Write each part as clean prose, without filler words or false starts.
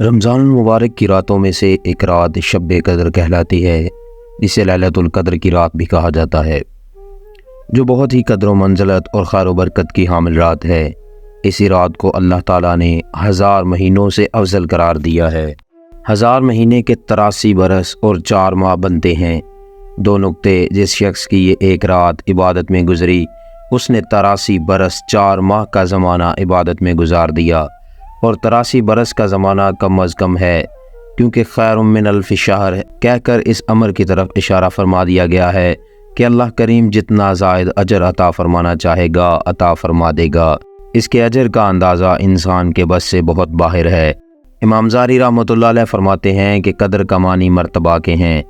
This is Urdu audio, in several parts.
رمضان المبارک کی راتوں میں سے ایک رات شب قدر کہلاتی ہے، جسے لیلۃ القدر کی رات بھی کہا جاتا ہے، جو بہت ہی قدر و منزلت اور خیر و برکت کی حامل رات ہے۔ اسی رات کو اللہ تعالیٰ نے 1000 مہینوں سے افضل قرار دیا ہے۔ 1000 مہینے کے 83 برس اور 4 ماہ بنتے ہیں۔ 2 نقطے: جس شخص کی یہ ایک رات عبادت میں گزری، اس نے 83 برس 4 ماہ کا زمانہ عبادت میں گزار دیا، اور 83 برس کا زمانہ کم از کم ہے، کیونکہ خیر من الف شہر کہہ کر اس امر کی طرف اشارہ فرما دیا گیا ہے کہ اللہ کریم جتنا زائد اجر عطا فرمانا چاہے گا عطا فرما دے گا۔ اس کے اجر کا اندازہ انسان کے بس سے بہت باہر ہے۔ امام زاری رحمۃ اللہ علیہ فرماتے ہیں کہ قدر کا معنی مرتبہ کے ہیں،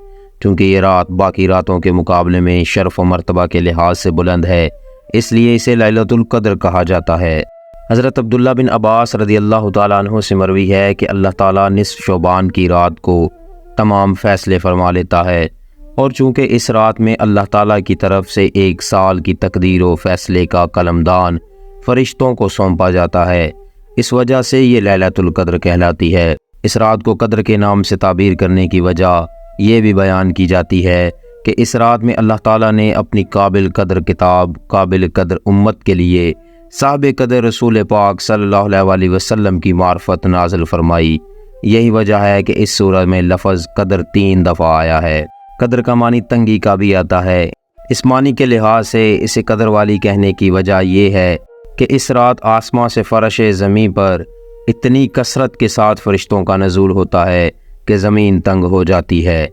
چونکہ یہ رات باقی راتوں کے مقابلے میں شرف و مرتبہ کے لحاظ سے بلند ہے، اس لیے اسے لیلۃ القدر کہا جاتا ہے۔ حضرت عبداللہ بن عباس رضی اللہ تعالیٰ عنہ سے مروی ہے کہ اللہ تعالیٰ نصف شعبان کی رات کو تمام فیصلے فرما لیتا ہے، اور چونکہ اس رات میں اللہ تعالیٰ کی طرف سے 1 سال کی تقدیر و فیصلے کا قلمدان فرشتوں کو سونپا جاتا ہے، اس وجہ سے یہ لیلۃ القدر کہلاتی ہے۔ اس رات کو قدر کے نام سے تعبیر کرنے کی وجہ یہ بھی بیان کی جاتی ہے کہ اس رات میں اللہ تعالیٰ نے اپنی قابل قدر کتاب، قابل قدر امت کے لیے صاحب قدر رسول پاک صلی اللہ علیہ وسلم کی معرفت نازل فرمائی۔ یہی وجہ ہے کہ اس سورہ میں لفظ قدر 3 دفعہ آیا ہے۔ قدر کا معنی تنگی کا بھی آتا ہے۔ اس معنی کے لحاظ سے اسے قدر والی کہنے کی وجہ یہ ہے کہ اس رات آسمان سے فرش زمین پر اتنی کثرت کے ساتھ فرشتوں کا نزول ہوتا ہے کہ زمین تنگ ہو جاتی ہے۔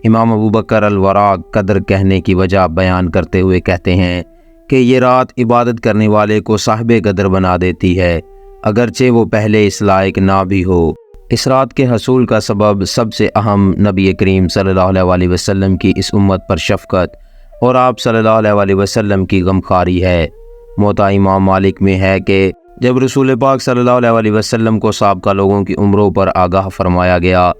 امام ابو بکر الوراق قدر کہنے کی وجہ بیان کرتے ہوئے کہتے ہیں کہ یہ رات عبادت کرنے والے کو صاحب قدر بنا دیتی ہے، اگرچہ وہ پہلے اس لائق نہ بھی ہو۔ اس رات کے حصول کا سبب سب سے اہم نبی کریم صلی اللہ علیہ وسلم کی اس امت پر شفقت اور آپ صلی اللہ علیہ وسلم کی غمخواری ہے۔ موطا امام مالک میں ہے کہ جب رسول پاک صلی اللہ علیہ وسلم کو سابقہ لوگوں کی عمروں پر آگاہ فرمایا گیا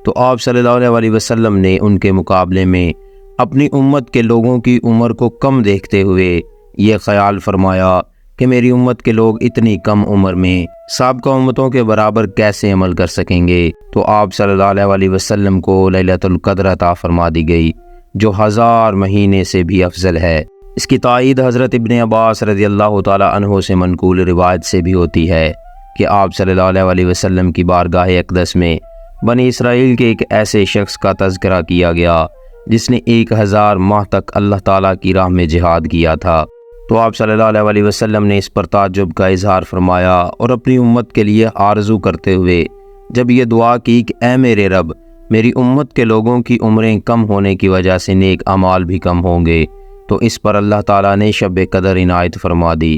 تو آپ صلی اللہ علیہ وسلم نے ان کے مقابلے میں اپنی امت کے لوگوں کی عمر کو کم دیکھتے ہوئے یہ خیال فرمایا کہ میری امت کے لوگ اتنی کم عمر میں سابقہ امتوں کے برابر کیسے عمل کر سکیں گے، تو آپ صلی اللہ علیہ وسلم کو لیلۃ القدر عطا فرما دی گئی، جو 1000 مہینے سے بھی افضل ہے۔ اس کی تائید حضرت ابن عباس رضی اللہ تعالیٰ عنہ سے منقول روایت سے بھی ہوتی ہے کہ آپ صلی اللہ علیہ وسلم کی بارگاہ اقدس میں بنی اسرائیل کے ایک ایسے شخص کا تذکرہ کیا گیا جس نے 1000 ماہ تک اللہ تعالیٰ کی راہ میں جہاد کیا تھا، تو آپ صلی اللہ علیہ وسلم نے اس پر تعجب کا اظہار فرمایا اور اپنی امت کے لیے آرزو کرتے ہوئے جب یہ دعا کی کہ اے میرے رب، میری امت کے لوگوں کی عمریں کم ہونے کی وجہ سے نیک اعمال بھی کم ہوں گے، تو اس پر اللہ تعالیٰ نے شب قدر عنایت فرما دی۔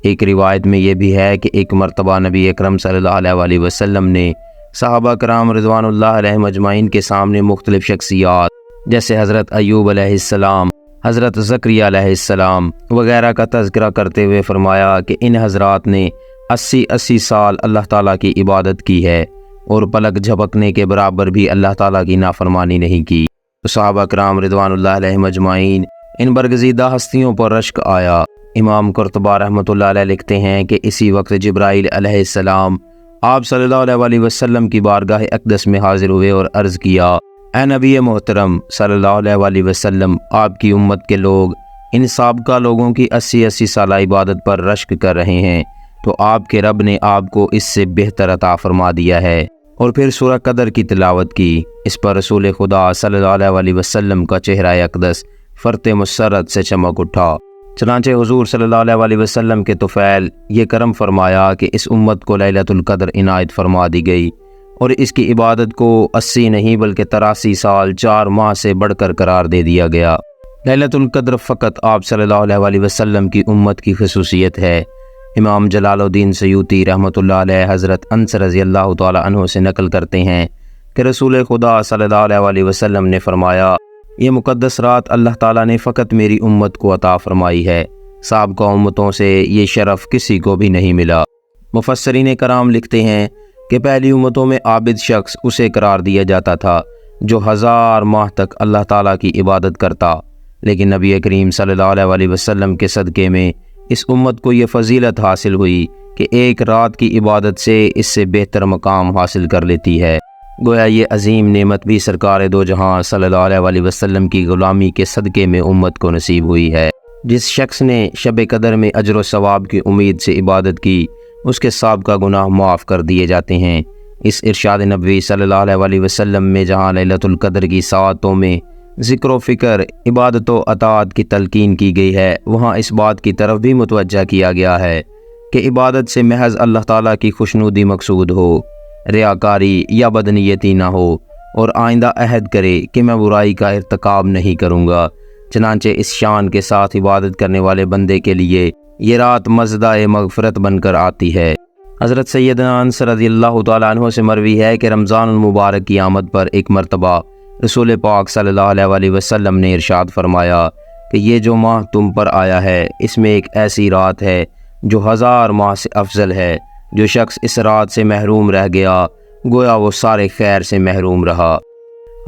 ایک روایت میں یہ بھی ہے کہ ایک مرتبہ نبی اکرم صلی اللہ علیہ وسلم نے صحابہ کرام رضوان اللہ علیہم اجمعین کے سامنے مختلف شخصیات جیسے حضرت ایوب علیہ السلام، حضرت زکریا علیہ السلام وغیرہ کا تذکرہ کرتے ہوئے فرمایا کہ ان حضرات نے 80 سال اللہ تعالیٰ کی عبادت کی ہے اور پلک جھپکنے کے برابر بھی اللہ تعالیٰ کی نافرمانی نہیں کی۔ تو صحابہ کرام رضوان اللہ علیہم اجمعین ان برگزیدہ ہستیوں پر رشک آیا۔ امام قرطبہ رحمۃ اللہ علیہ لکھتے ہیں کہ اسی وقت جبرائیل علیہ السلام آپ صلی اللہ علیہ وسلم کی بارگاہ اقدس میں حاضر ہوئے اور عرض کیا، اے نبی محترم صلی اللہ علیہ وسلم، آپ کی امت کے لوگ ان سابقہ لوگوں کی 80 سالہ عبادت پر رشک کر رہے ہیں، تو آپ کے رب نے آپ کو اس سے بہتر عطا فرما دیا ہے، اور پھر سورہ قدر کی تلاوت کی۔ اس پر رسول خدا صلی اللہ علیہ وسلم کا چہرہ اقدس فرط مسرت سے چمک اٹھا۔ چنانچہ حضور صلی اللہ علیہ وسلم کے طفیل یہ کرم فرمایا کہ اس امت کو لیلۃ القدر عنایت فرما دی گئی، اور اس کی عبادت کو 80 نہیں بلکہ 83 سال 4 ماہ سے بڑھ کر قرار دے دیا گیا۔ لیلۃ القدر فقط آپ صلی اللہ علیہ وسلم کی امت کی خصوصیت ہے۔ امام جلال الدین سیوطی رحمۃ اللہ علیہ حضرت انس رضی اللہ تعالیٰ عنہ سے نقل کرتے ہیں کہ رسول خدا صلی اللہ علیہ وسلم نے فرمایا، یہ مقدس رات اللہ تعالیٰ نے فقط میری امت کو عطا فرمائی ہے، سابقہ امتوں سے یہ شرف کسی کو بھی نہیں ملا۔ مفسرین کرام لکھتے ہیں کہ پہلی امتوں میں عابد شخص اسے قرار دیا جاتا تھا جو 1000 ماہ تک اللہ تعالیٰ کی عبادت کرتا، لیکن نبی کریم صلی اللہ علیہ وسلم کے صدقے میں اس امت کو یہ فضیلت حاصل ہوئی کہ ایک رات کی عبادت سے اس سے بہتر مقام حاصل کر لیتی ہے۔ گویا یہ عظیم نعمت بھی سرکار دو جہاں صلی اللہ علیہ وسلم کی غلامی کے صدقے میں امت کو نصیب ہوئی ہے۔ جس شخص نے شب قدر میں اجر و ثواب کی امید سے عبادت کی، اس کے سابقہ گناہ معاف کر دیے جاتے ہیں۔ اس ارشاد نبوی صلی اللہ علیہ وسلم میں جہاں لیلۃ القدر کی ساعتوں میں ذکر و فکر، عبادت و اطاعت کی تلقین کی گئی ہے، وہاں اس بات کی طرف بھی متوجہ کیا گیا ہے کہ عبادت سے محض اللہ تعالیٰ کی خوشنودی مقصود ہو، ریاکاری یا بدنیتی نہ ہو، اور آئندہ عہد کرے کہ میں برائی کا ارتکاب نہیں کروں گا۔ چنانچہ اس شان کے ساتھ عبادت کرنے والے بندے کے لیے یہ رات مزدہ مغفرت بن کر آتی ہے۔ حضرت سیدنا انس رضی اللہ تعالیٰ عنہ سے مروی ہے کہ رمضان المبارک کی آمد پر ایک مرتبہ رسول پاک صلی اللہ علیہ وسلم نے ارشاد فرمایا کہ یہ جو ماہ تم پر آیا ہے، اس میں ایک ایسی رات ہے جو 1000 ماہ سے افضل ہے۔ جو شخص اس رات سے محروم رہ گیا، گویا وہ سارے خیر سے محروم رہا۔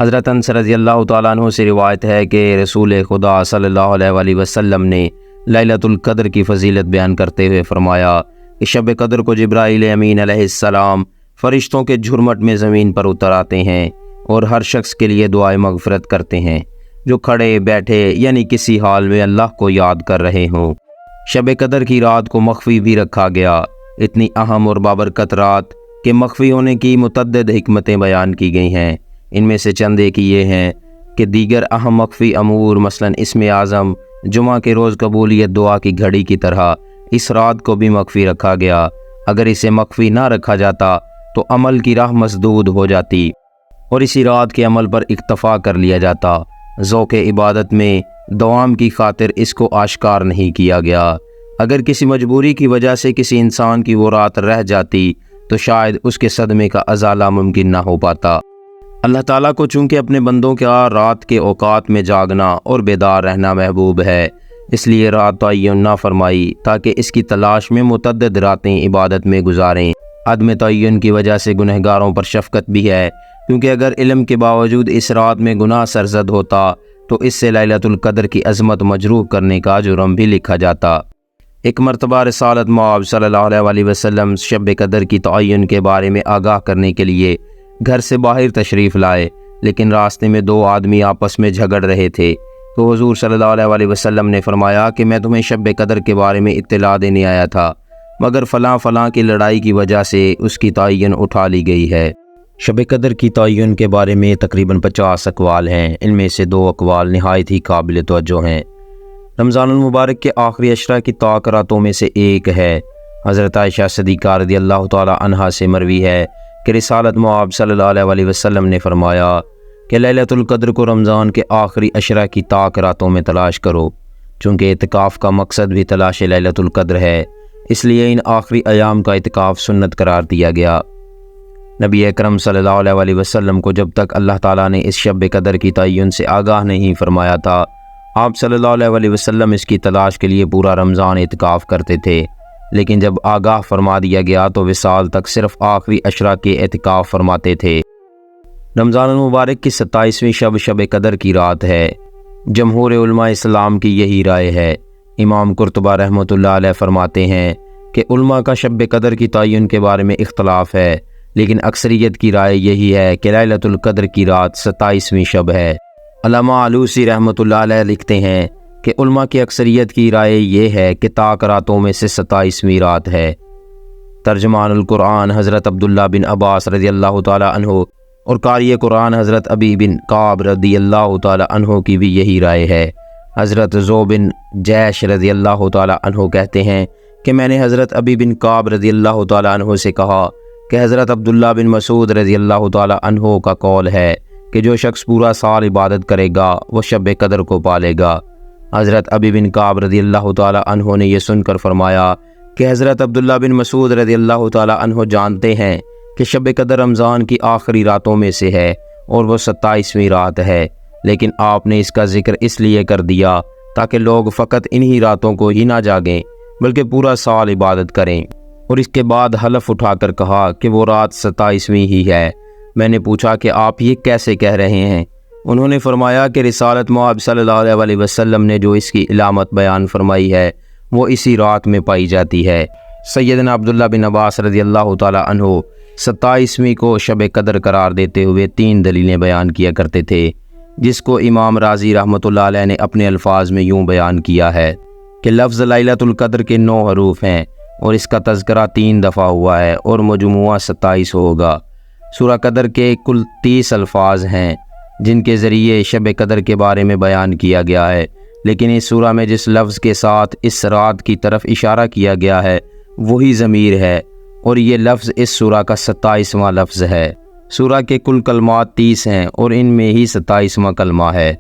حضرت انس رضی اللہ تعالیٰ عنہ سے روایت ہے کہ رسول خدا صلی اللہ علیہ وسلم نے لیلۃ القدر کی فضیلت بیان کرتے ہوئے فرمایا کہ شب قدر کو جبرائیل امین علیہ السلام فرشتوں کے جھرمٹ میں زمین پر اتر آتے ہیں اور ہر شخص کے لیے دعائے مغفرت کرتے ہیں جو کھڑے بیٹھے یعنی کسی حال میں اللہ کو یاد کر رہے ہوں۔ شب قدر کی رات کو مخفی بھی رکھا گیا۔ اتنی اہم اور بابرکت رات کے مخفی ہونے کی متعدد حکمتیں بیان کی گئی ہیں۔ ان میں سے چند ایک یہ ہیں کہ دیگر اہم مخفی امور مثلاً اسم اعظم، جمعہ کے روز قبولیت دعا کی گھڑی کی طرح اس رات کو بھی مخفی رکھا گیا۔ اگر اسے مخفی نہ رکھا جاتا تو عمل کی راہ مسدود ہو جاتی اور اسی رات کے عمل پر اکتفا کر لیا جاتا۔ ذوق عبادت میں دوام کی خاطر اس کو آشکار نہیں کیا گیا۔ اگر کسی مجبوری کی وجہ سے کسی انسان کی وہ رات رہ جاتی تو شاید اس کے صدمے کا ازالہ ممکن نہ ہو پاتا۔ اللہ تعالیٰ کو چونکہ اپنے بندوں کا رات کے اوقات میں جاگنا اور بیدار رہنا محبوب ہے، اس لیے رات تعین نہ فرمائی تاکہ اس کی تلاش میں متعدد راتیں عبادت میں گزاریں۔ عدم تعین کی وجہ سے گنہگاروں پر شفقت بھی ہے، کیونکہ اگر علم کے باوجود اس رات میں گناہ سرزد ہوتا تو اس سے لیلۃ القدر کی عظمت مجروح کرنے کا جرم بھی لکھا جاتا۔ ایک مرتبہ رسالت مآب صلی اللہ علیہ وسلم شب قدر کی تعین کے بارے میں آگاہ کرنے کے لیے گھر سے باہر تشریف لائے، لیکن راستے میں 2 آدمی آپس میں جھگڑ رہے تھے تو حضور صلی اللہ علیہ وسلم نے فرمایا کہ میں تمہیں شب قدر کے بارے میں اطلاع دینے آیا تھا، مگر فلاں فلاں کی لڑائی کی وجہ سے اس کی تعین اٹھا لی گئی ہے۔ شب قدر کی تعین کے بارے میں تقریباً 50 اقوال ہیں۔ ان میں سے 2 اقوال نہایت ہی قابل توجہ ہیں۔ رمضان المبارک کے آخری عشرہ کی طاق راتوں میں سے ایک ہے۔ حضرت عائشہ صدیقہ رضی اللہ تعالی عنہا سے مروی ہے کہ رسالت مآب صلی اللہ علیہ وسلم نے فرمایا کہ لیلۃ القدر کو رمضان کے آخری عشرہ کی طاق راتوں میں تلاش کرو، چونکہ اعتکاف کا مقصد بھی تلاش لیلۃ القدر ہے، اس لیے ان آخری ایام کا اعتکاف سنت قرار دیا گیا۔ نبی اکرم صلی اللہ علیہ وسلم کو جب تک اللہ تعالیٰ نے اس شب قدر کی تعین سے آگاہ نہیں فرمایا تھا، آپ صلی اللہ علیہ وسلم اس کی تلاش کے لیے پورا رمضان اعتکاف کرتے تھے، لیکن جب آگاہ فرما دیا گیا تو وصال تک صرف آخری عشرہ کے اعتکاف فرماتے تھے۔ رمضان المبارک کی 27ویں شب قدر کی رات ہے۔ جمہور علماء اسلام کی یہی رائے ہے۔ امام قرطبہ رحمۃ اللہ علیہ فرماتے ہیں کہ علماء کا شب قدر کی تعین کے بارے میں اختلاف ہے، لیکن اکثریت کی رائے یہی ہے کہ لیلۃ القدر کی رات 27ویں شب ہے۔ علامہ علوسی رحمۃ اللہ علیہ لکھتے ہیں کہ علماء کی اکثریت کی رائے یہ ہے کہ طاق راتوں میں سے 27ویں رات ہے۔ ترجمان القرآن حضرت عبداللہ بن عباس رضی اللہ تعالی عنہ اور قاری قرآن حضرت ابی بن کعب رضی اللہ تعالی عنہ کی بھی یہی رائے ہے۔ حضرت ذو بن جیش رضی اللہ تعالی عنہ کہتے ہیں کہ میں نے حضرت ابی بن کعب رضی اللہ تعالی عنہ سے کہا کہ حضرت عبداللہ بن مسعود رضی اللہ تعالی عنہ کا قول ہے کہ جو شخص پورا سال عبادت کرے گا وہ شب قدر کو پالے گا۔ حضرت ابی بن کعب رضی اللہ تعالی عنہ نے یہ سن کر فرمایا کہ حضرت عبداللہ بن مسعود رضی اللہ تعالی عنہ جانتے ہیں کہ شب قدر رمضان کی آخری راتوں میں سے ہے اور وہ 27ویں رات ہے، لیکن آپ نے اس کا ذکر اس لیے کر دیا تاکہ لوگ فقط انہی راتوں کو ہی نہ جاگیں بلکہ پورا سال عبادت کریں، اور اس کے بعد حلف اٹھا کر کہا کہ وہ رات 27ویں ہی ہے۔ میں نے پوچھا کہ آپ یہ کیسے کہہ رہے ہیں؟ انہوں نے فرمایا کہ رسالت مآب صلی اللہ علیہ وسلم نے جو اس کی علامت بیان فرمائی ہے وہ اسی رات میں پائی جاتی ہے۔ سیدنا عبداللہ بن عباس رضی اللہ تعالی عنہ 27ویں کو شب قدر قرار دیتے ہوئے 3 دلیلیں بیان کیا کرتے تھے، جس کو امام رازی رحمۃ اللہ علیہ نے اپنے الفاظ میں یوں بیان کیا ہے کہ لفظ لیلۃ القدر کے 9 حروف ہیں اور اس کا تذکرہ 3 دفعہ ہوا ہے اور مجموعہ 27 ہوگا۔ سورہ قدر کے کل 30 الفاظ ہیں جن کے ذریعے شب قدر کے بارے میں بیان کیا گیا ہے، لیکن اس سورہ میں جس لفظ کے ساتھ اس رات کی طرف اشارہ کیا گیا ہے وہی ضمیر ہے، اور یہ لفظ اس سورہ کا 27واں لفظ ہے۔ سورہ کے کل کلمات 30 ہیں اور ان میں ہی 27واں کلمہ ہے۔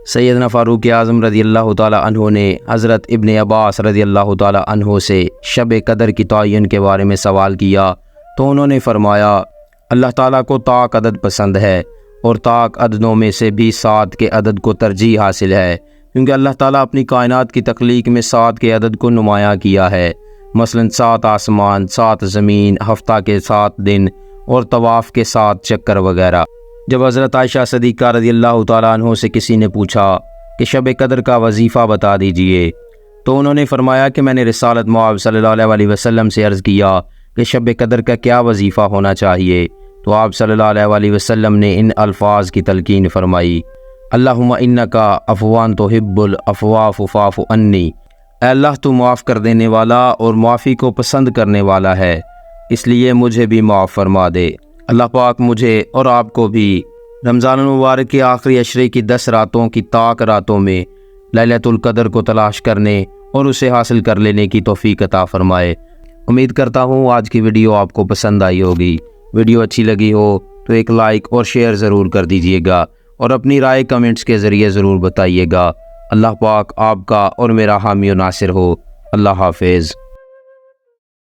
سیدنا فاروق اعظم رضی اللہ تعالی عنہ نے حضرت ابن عباس رضی اللہ تعالی عنہ سے شب قدر کی تعین کے بارے میں سوال کیا تو انہوں نے فرمایا، اللہ تعالیٰ کو طاق عدد پسند ہے اور طاق عددوں میں سے بھی 7 کے عدد کو ترجیح حاصل ہے، کیونکہ اللہ تعالیٰ اپنی کائنات کی تخلیق میں 7 کے عدد کو نمایاں کیا ہے، مثلا 7 آسمان، 7 زمین، ہفتہ کے 7 دن اور طواف کے 7 چکر وغیرہ۔ جب حضرت عائشہ صدیقہ رضی اللہ تعالیٰ عنہ سے کسی نے پوچھا کہ شب قدر کا وظیفہ بتا دیجئے تو انہوں نے فرمایا کہ میں نے رسالت مآب صلی اللہ علیہ وسلم سے عرض کیا کہ شب قدر کا کیا وظیفہ ہونا چاہیے، تو آپ صلی اللہ علیہ وسلم نے ان الفاظ کی تلقین فرمائی، اللہم انکا عفوان تحب العفو فاعف عنی، اے اللہ تو معاف کر دینے والا اور معافی کو پسند کرنے والا ہے، اس لیے مجھے بھی معاف فرما دے۔ اللہ پاک مجھے اور آپ کو بھی رمضان المبارک کے آخری عشرے کی 10 راتوں کی طاق راتوں میں لیلۃ القدر کو تلاش کرنے اور اسے حاصل کر لینے کی توفیق عطا فرمائے۔ امید کرتا ہوں آج کی ویڈیو آپ کو پسند آئی ہوگی۔ ویڈیو اچھی لگی ہو تو ایک لائک اور شیئر ضرور کر دیجئے گا اور اپنی رائے کمنٹس کے ذریعے ضرور بتائیے گا۔ اللہ پاک آپ کا اور میرا حامی و ناصر ہو۔ اللہ حافظ۔